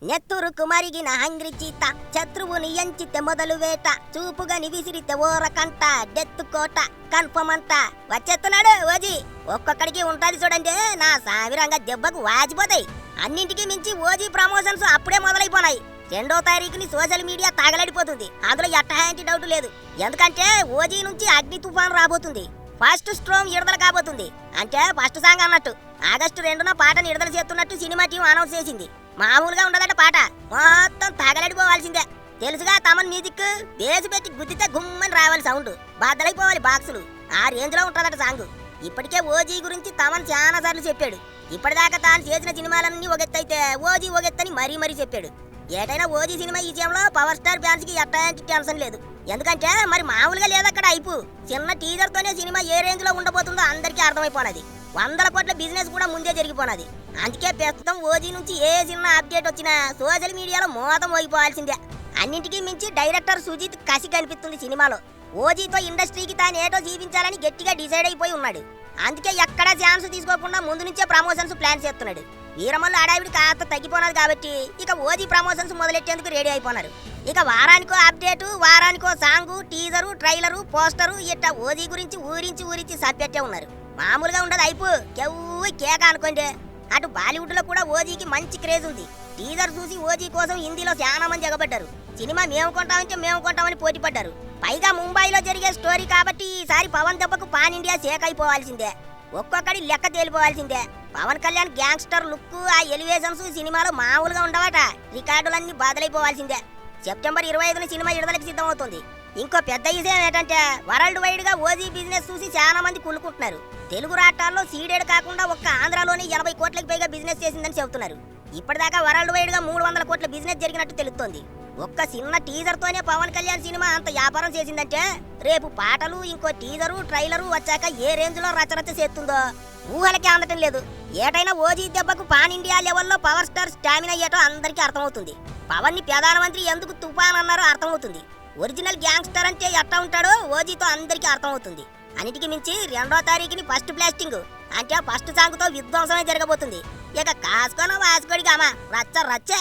నెత్తురుకు మరిగిన హంగ్రి చీత శత్రువుని ఎంచితే మొదలు వేట చూపుగని విసిరితే ఓర కంట డెత్తు కోట కన్ఫర్మ్ అంతా వచ్చేస్తున్నాడు ఓజీ. ఒక్కొక్కడికి ఉంటది చూడండి నా సామిరంగా దెబ్బకు వాచిపోతాయి. అన్నింటికి మించి ఓజీ ప్రమోషన్స్ అప్పుడే మొదలైపోనాయి. 2వ తారీఖుని సోషల్ మీడియా తగలడిపోతుంది. అందులో ఎట్లాంటి డౌట్ లేదు. ఎందుకంటే ఓజీ నుంచి అగ్ని తుఫాన్ రాబోతుంది. ఫస్ట్ స్ట్రోమ్ విడుదల కాబోతుంది. అంటే ఫస్ట్ సాంగ్ అన్నట్టు. ఆగస్టు 2న పాటను విడుదల చేస్తున్నట్టు సినిమా టీం అనౌన్స్ చేసింది. మామూలుగా ఉండదట పాట, మొత్తం తగలడిపోవాల్సిందే. తెలుసుగా తమన్ మ్యూజిక్ బేస్ పెట్టి గుద్దితే గుమ్మని రావాలి సౌండ్, బాధలైపోవాలి బాక్సులు. ఆ రేంజ్ లో ఉంటుందట సాంగ్. ఇప్పటికే ఓజీ గురించి తమన్ చాలా సార్లు చెప్పాడు. ఇప్పటిదాకా తాను చేసిన సినిమాలన్నీ ఒగెత్తైతే ఓజీ ఒగెత్తని మరీ చెప్పాడు. ఏటైనా ఓజీ సినిమా ఈ విషయంలో పవర్ స్టార్ ఫ్యాన్స్ కి ఎట్లాంటి టెన్షన్ లేదు. ఎందుకంటే మరి మామూలుగా లేదక్కడ అయిపు. చిన్న టీజర్ తోనే సినిమా ఏ రేంజ్ లో ఉండబోతుందో అందరికీ అర్థమైపోనది. 100 కోట్ల బిజినెస్ కూడా ముందే జరిగిపోనది. అందుకే ప్రస్తుతం ఓజీ నుంచి ఏ చిన్న అప్డేట్ వచ్చినా సోషల్ మీడియాలో మోతం మోగిపోవాల్సిందే. అన్నింటికీ మించి డైరెక్టర్ సుజిత్ కసి కనిపిస్తుంది సినిమాలో. ఓజీతో ఇండస్ట్రీకి తాను ఏటో జీవించాలని గట్టిగా డిసైడ్ అయిపోయి ఉన్నాడు. అందుకే ఎక్కడా ఛాన్స్ తీసుకోకుండా ముందు నుంచే ప్రమోషన్స్ ప్లాన్ చేస్తున్నాడు. వీరమల్లు అడావిడి కాస్త తగ్గిపోనారు కాబట్టి ఇక ఓజీ ప్రమోషన్స్ మొదలెట్టేందుకు రెడీ అయిపోనారు. ఇక వారానికో అప్డేటు, వారానికో సాంగు, టీజరు, ట్రైలరు, పోస్టరు ఇట్లా ఓజీ గురించి ఊరించి సబ్బెట్టే ఉన్నారు. మామూలుగా ఉండదు అయిపో కెవ్వు కేక అనుకోండి. అటు బాలీవుడ్ లో కూడా ఓజీకి మంచి క్రేజ్ ఉంది. టీజర్ చూసి ఓజీ కోసం హిందీలో చాలా మంది ఎగబడ్డారు. సినిమా మేము కొంటామని పోటీ పడ్డారు. పైగా ముంబైలో జరిగే స్టోరీ కాబట్టి ఈసారి పవన్ దెబ్బకు పాన్ ఇండియా షేక్ అయిపోవాల్సిందే. ఒక్కొక్కడి లెక్క తేలిపోవాల్సిందే. పవన్ కళ్యాణ్ గ్యాంగ్స్టర్ లుక్, ఆ ఎలివేషన్స్ సినిమాలో మామూలుగా ఉండవట. రికార్డులన్నీ బాధలైపోవాల్సిందే. సెప్టెంబర్ 25న సినిమా విడుదలకి సిద్ధమవుతుంది. ఇంకో పెద్ద విషయం ఏంటంటే వరల్డ్ వైడ్ గా ఓజీ బిజినెస్ చూసి చాలా మంది కుళ్ళుకుంటున్నారు. తెలుగు రాష్ట్రాల్లో సీడెడ్ కాకుండా ఒక్క ఆంధ్రాలోనే 80 కోట్లకు పైగా బిజినెస్ చేసిందని చెబుతున్నారు. ఇప్పటిదాకా వరల్డ్ వైడ్ గా 300 కోట్ల బిజినెస్ జరిగినట్టు తెలుస్తోంది. ఒక్క చిన్న టీజర్ తోనే పవన్ కళ్యాణ్ సినిమా అంత వ్యాపారం చేసిందంటే రేపు పాటలు, ఇంకో టీజరు, ట్రైలరు వచ్చాక ఏ రేంజ్ లో రచరచ చేస్తుందో ఊహలకే అందటం లేదు. ఏటైనా ఓజీ దెబ్బకు పాన్ ఇండియా లెవెల్లో పవర్ స్టార్ స్టామినా ఏటో అందరికీ అర్థమవుతుంది. పవన్ ని ప్రధానమంత్రి ఎందుకు తుఫాన్ అన్నారో అర్థమవుతుంది. ఒరిజినల్ గ్యాంగ్స్టర్ అంటే ఎట్లా ఉంటాడో ఓజీతో అందరికీ అర్థమవుతుంది. అన్నిటికీ మించి 2వ తారీఖుని ఫస్ట్ బ్లాస్టింగ్ అంటే ఫస్ట్ సాంగ్ తో విధ్వంసమే జరగబోతుంది. ఇక కాసుకోనో వాసుకోడిగామా రచ్చ రచ్చే.